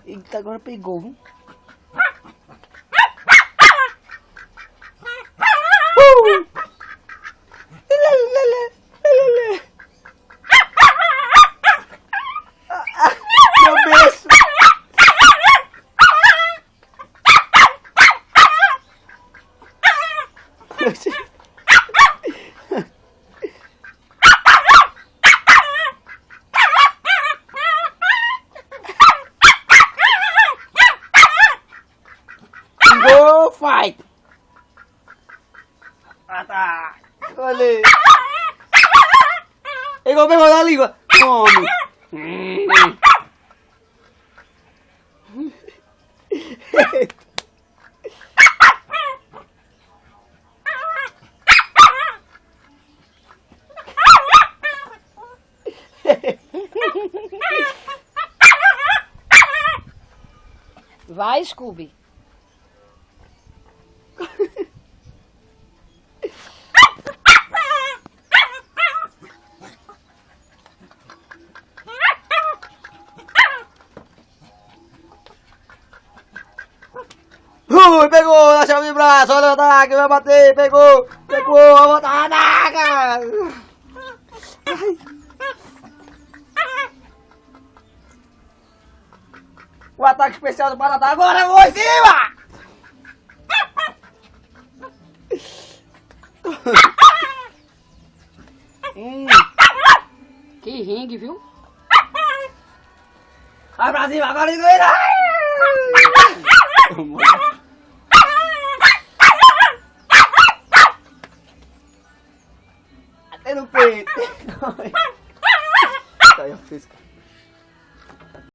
Eita, agora pegou, viu? Meu beijo! Go fight! Ah tá! Olha! Pegou na língua! Come! Vai, Scooby. Pegou na chave de braço, olha o ataque, vai bater, pegou, vai botar ataca! O ataque especial do patata, agora eu vou em cima! Que ringue, viu? Vai pra cima, agora engana! Até no peito! Caiu a fisca.